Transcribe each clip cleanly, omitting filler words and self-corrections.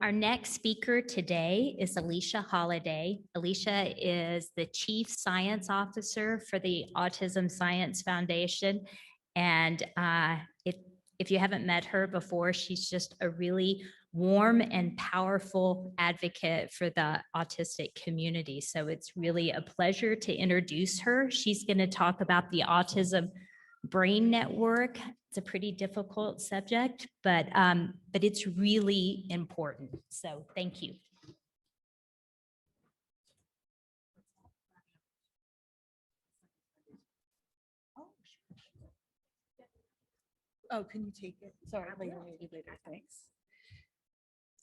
Our next speaker today is Alicia Holliday. Alicia is the Chief Science Officer for the Autism Science Foundation. And if you haven't met her before, she's just a really warm and powerful advocate for the autistic community. So it's really a pleasure to introduce her. She's going to talk about the Autism Brain Network. It's a pretty difficult subject, but it's really important. So thank you. Oh, can you take it? Sorry, later, thanks.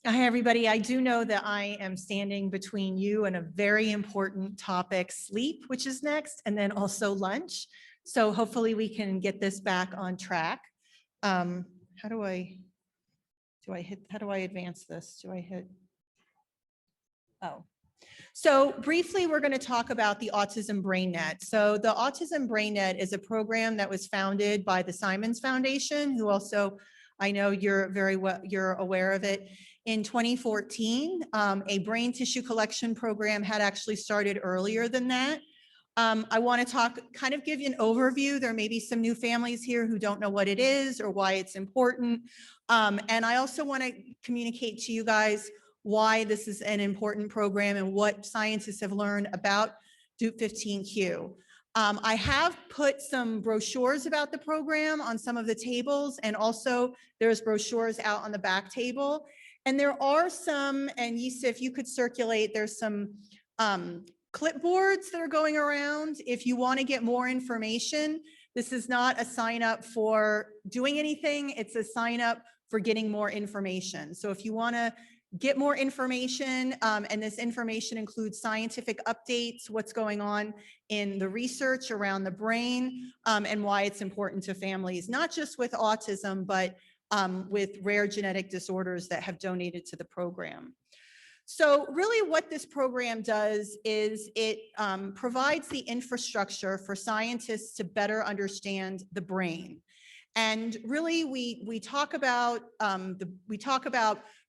Hi, everybody. I do know that I am standing between you and a very important topic, sleep, which is next, and then also lunch. So hopefully we can get this back on track. How do I advance this? Do I hit? Oh. So briefly, we're going to talk about the Autism BrainNet. So the Autism BrainNet is a program that was founded by the Simons Foundation, who also, I know you're aware of it. In 2014, a brain tissue collection program had actually started earlier than that. I want to kind of give you an overview. There may be some new families here who don't know what it is or why it's important. And I also want to communicate to you guys why this is an important program and what scientists have learned about Dup15q. I have put some brochures about the program on some of the tables, and also there's brochures out on the back table. And there are some, and Yisa, if you could circulate, there's some clipboards that are going around. If you want to get more information, this is not a sign up for doing anything. It's a sign up for getting more information. So if you want to get more information, and this information includes scientific updates, what's going on in the research around the brain, and why it's important to families, not just with autism, but with rare genetic disorders that have donated to the program. So really what this program does is it provides the infrastructure for scientists to better understand the brain. And really we talk about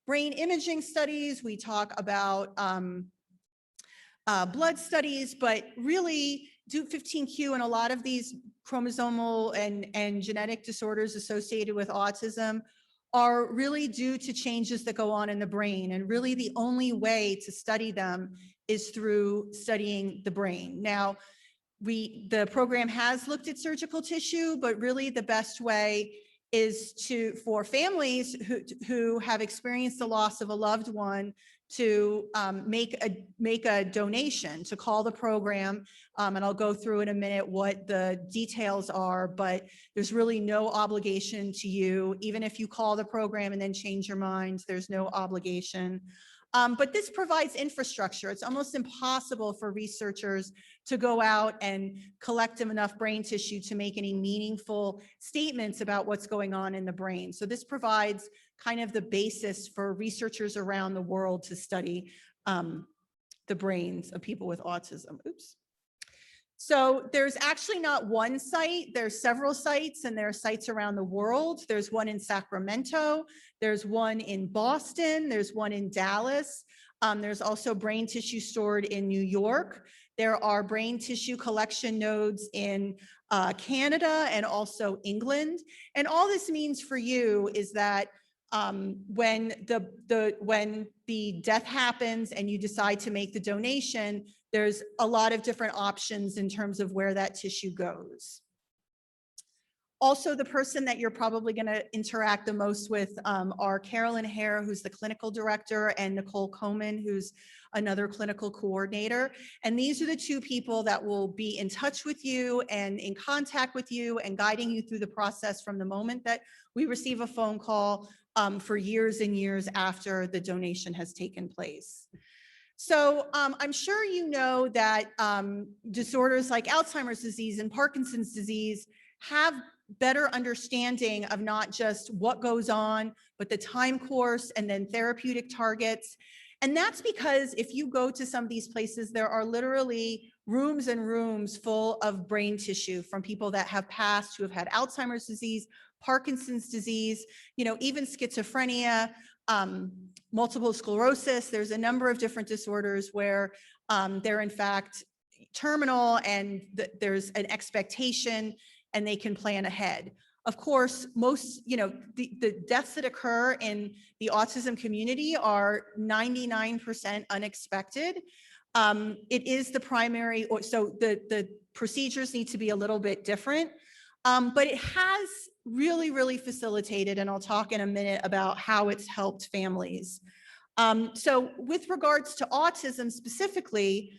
brain imaging studies, we talk about blood studies, but really Dup15q and a lot of these chromosomal and genetic disorders associated with autism are really due to changes that go on in the brain. And really the only way to study them is through studying the brain. Now, the program has looked at surgical tissue, but really the best way is for families who have experienced the loss of a loved one to make a donation, to call the program. And I'll go through in a minute what the details are, but there's really no obligation to you. Even if you call the program and then change your mind, there's no obligation. But this provides infrastructure. It's almost impossible for researchers to go out and collect enough brain tissue to make any meaningful statements about what's going on in the brain. So this provides kind of the basis for researchers around the world to study the brains of people with autism. Oops. So there's actually not one site, there's several sites, and there are sites around the world. There's one in Sacramento, there's one in Boston, there's one in Dallas. There's also brain tissue stored in New York. There are brain tissue collection nodes in Canada and also England. And all this means for you is that when the death happens and you decide to make the donation, there's a lot of different options in terms of where that tissue goes. Also, the person that you're probably going to interact the most with are Carolyn Hare, who's the clinical director, and Nicole Coman, who's another clinical coordinator. And these are the two people that will be in touch with you and in contact with you and guiding you through the process from the moment that we receive a phone call for years and years after the donation has taken place. So I'm sure you know that disorders like Alzheimer's disease and Parkinson's disease have better understanding of not just what goes on, but the time course and then therapeutic targets. And that's because if you go to some of these places, there are literally rooms and rooms full of brain tissue from people that have passed, who have had Alzheimer's disease, Parkinson's disease, even schizophrenia. multiple sclerosis. There's a number of different disorders where they're in fact terminal and there's an expectation and they can plan ahead. Of course, most, the deaths that occur in the autism community are 99% unexpected. It is the primary, so the procedures need to be a little bit different, but it has really, really facilitated, and I'll talk in a minute about how it's helped families. So with regards to autism specifically,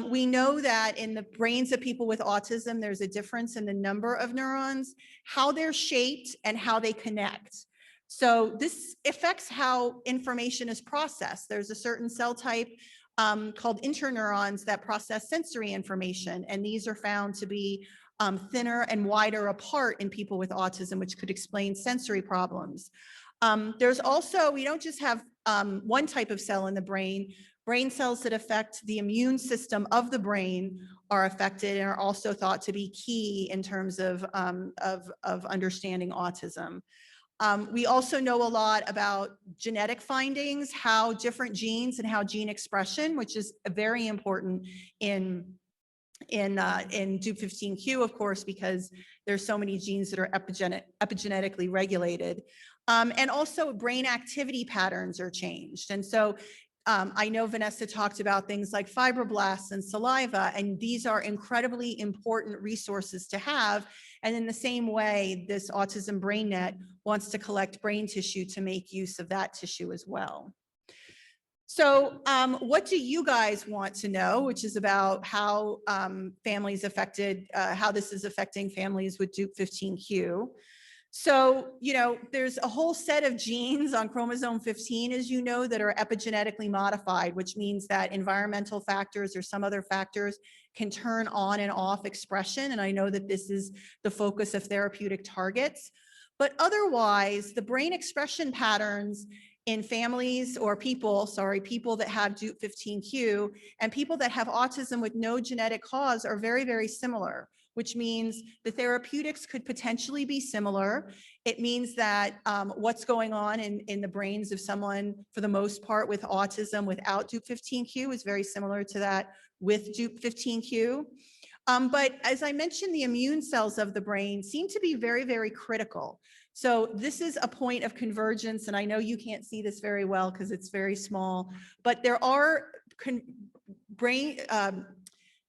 we know that in the brains of people with autism, there's a difference in the number of neurons, how they're shaped, and how they connect. So this affects how information is processed. There's a certain cell type called interneurons that process sensory information, and these are found to be thinner and wider apart in people with autism, which could explain sensory problems. There's also, we don't just have one type of cell in the brain. Brain cells that affect the immune system of the brain are affected and are also thought to be key in terms of understanding autism. We also know a lot about genetic findings, how different genes and how gene expression, which is very important in DUP15Q, of course, because there's so many genes that are epigenetically regulated. And also brain activity patterns are changed. And so I know Vanessa talked about things like fibroblasts and saliva, and these are incredibly important resources to have. And in the same way, this Autism BrainNet wants to collect brain tissue to make use of that tissue as well. So what do you guys want to know, which is about how families affected, how this is affecting families with DUP15Q. So, there's a whole set of genes on chromosome 15, as you know, that are epigenetically modified, which means that environmental factors or some other factors can turn on and off expression. And I know that this is the focus of therapeutic targets. But otherwise, the brain expression patterns in families or people that have DUP15Q and people that have autism with no genetic cause are very, very similar, which means the therapeutics could potentially be similar. It means that what's going on in the brains of someone, for the most part, with autism without DUP15Q is very similar to that with DUP15Q. But as I mentioned, the immune cells of the brain seem to be very, very critical. So this is a point of convergence, and I know you can't see this very well because it's very small, but there are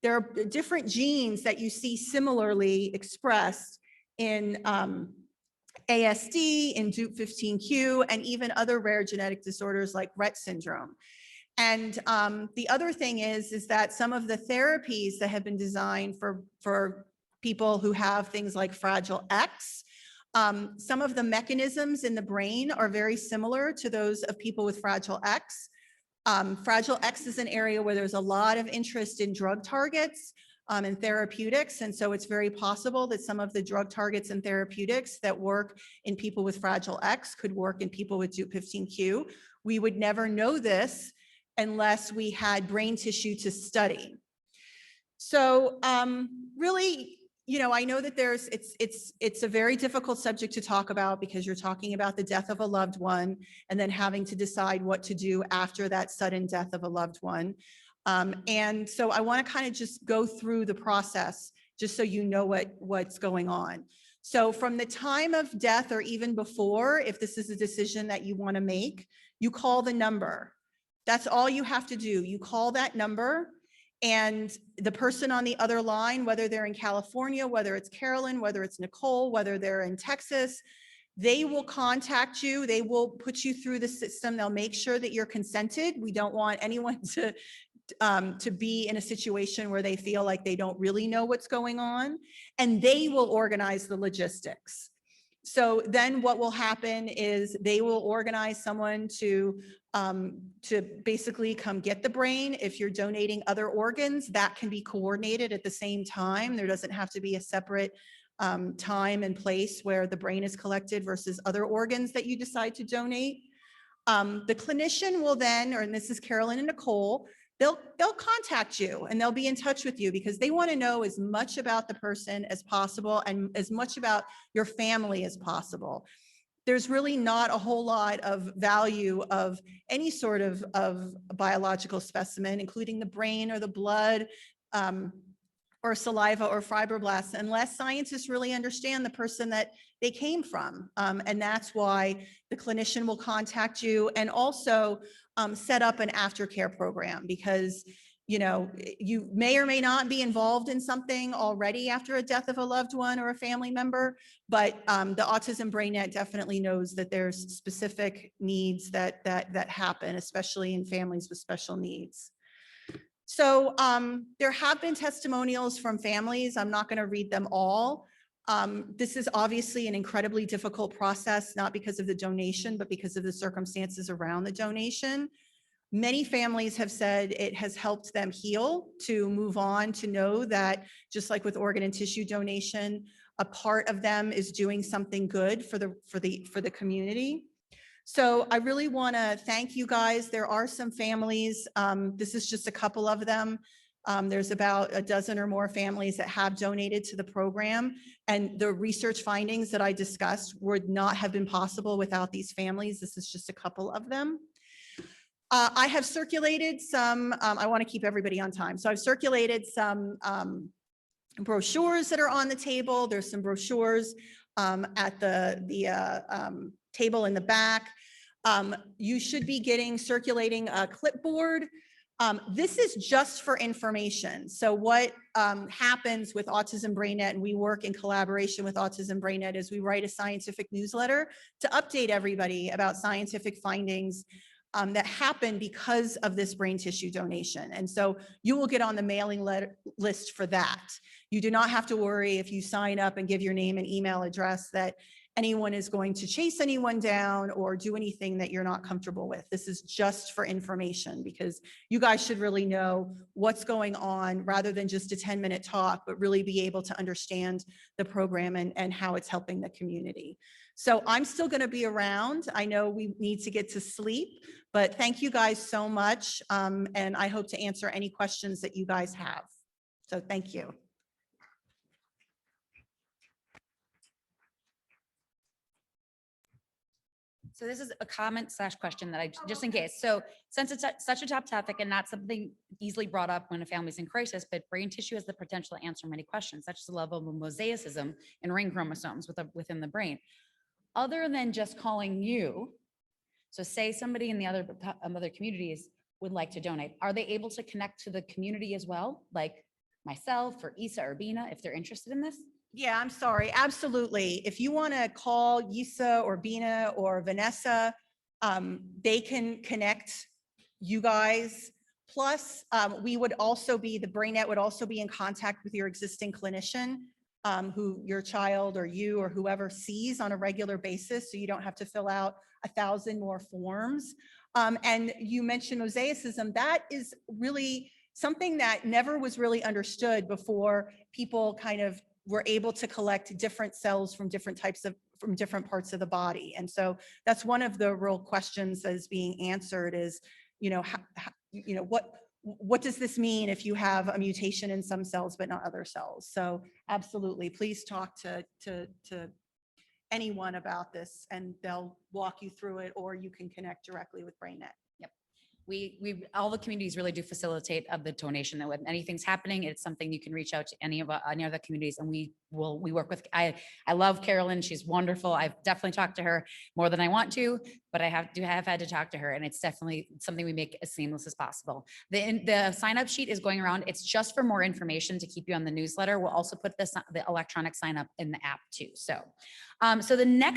there are different genes that you see similarly expressed in ASD, in DUP15Q, and even other rare genetic disorders like Rett syndrome. And the other thing is that some of the therapies that have been designed for people who have things like Fragile X, some of the mechanisms in the brain are very similar to those of people with Fragile X. Fragile X is an area where there's a lot of interest in drug targets and therapeutics. And so it's very possible that some of the drug targets and therapeutics that work in people with Fragile X could work in people with DUP15Q. We would never know this unless we had brain tissue to study. So really, I know that it's a very difficult subject to talk about because you're talking about the death of a loved one and then having to decide what to do after that sudden death of a loved one. And so I want to kind of just go through the process just so you know what's going on. So from the time of death or even before, if this is a decision that you want to make, you call the number. That's all you have to do. You call that number, and the person on the other line, whether they're in California, whether it's Carolyn, whether it's Nicole, whether they're in Texas, they will contact you. They will put you through the system. They'll make sure that you're consented. We don't want anyone to be in a situation where they feel like they don't really know what's going on, and they will organize the logistics. So then what will happen is they will organize someone to basically come get the brain. If you're donating other organs, that can be coordinated at the same time. There doesn't have to be a separate time and place where the brain is collected versus other organs that you decide to donate. The clinician will then, and this is Carolyn and Nicole, they'll contact you and they'll be in touch with you because they want to know as much about the person as possible and as much about your family as possible. there's really not a whole lot of value of any sort of biological specimen, including the brain or the blood, or saliva or fibroblasts, unless scientists really understand the person that they came from. And that's why the clinician will contact you, and also set up an aftercare program, because you may or may not be involved in something already after a death of a loved one or a family member, but the Autism BrainNet definitely knows that there's specific needs that happen, especially in families with special needs. So there have been testimonials from families. I'm not going to read them all. This is obviously an incredibly difficult process, not because of the donation, but because of the circumstances around the donation. Many families have said it has helped them heal, to move on, to know that just like with organ and tissue donation, a part of them is doing something good for the community. So I really want to thank you guys. There are some families, this is just a couple of them. There's about a dozen or more families that have donated to the program, and the research findings that I discussed would not have been possible without these families. This is just a couple of them. I have circulated some, I want to keep everybody on time. So I've circulated some brochures that are on the table. There's some brochures at the table in the back. You should be circulating a clipboard. This is just for information. So what happens with Autism BrainNet, and we work in collaboration with Autism BrainNet, is we write a scientific newsletter to update everybody about scientific findings that happen because of this brain tissue donation. And so you will get on the mailing list for that. You do not have to worry if you sign up and give your name and email address that anyone is going to chase anyone down or do anything that you're not comfortable with. This is just for information, because you guys should really know what's going on, rather than just a 10-minute talk, but really be able to understand the program and how it's helping the community. So I'm still going to be around. I know we need to get to sleep, but thank you guys so much. And I hope to answer any questions that you guys have. So thank you. So this is a comment / question that just in case. So since it's such a top topic and not something easily brought up when a family's in crisis, but brain tissue has the potential to answer many questions, such as the level of mosaicism in ring chromosomes within the brain. Other than just calling you, so say somebody in the other communities would like to donate, are they able to connect to the community as well? Like myself or Isa or Bina, if they're interested in this? Yeah, I'm sorry. Absolutely. If you want to call Yisa or Bina or Vanessa, they can connect you guys. Plus, we would also be, the BrainNet would also be in contact with your existing clinician, who your child or you or whoever sees on a regular basis, so you don't have to fill out 1,000 more forms. And you mentioned mosaicism. That is really something that never was really understood before. People kind of were able to collect different cells from different parts of the body. And so that's one of the real questions that is being answered is, what does this mean if you have a mutation in some cells but not other cells? So absolutely, please talk to anyone about this and they'll walk you through it, or you can connect directly with BrainNet. Yep. We all the communities really do facilitate of the donation, that when anything's happening, it's something you can reach out to any other communities, and we work with. I love Carolyn. She's wonderful. I've definitely talked to her more than I want to, but I have had to talk to her, and it's definitely something we make as seamless as possible. The sign up sheet is going around. It's just for more information to keep you on the newsletter. We'll also put the electronic sign up in the app too. So the next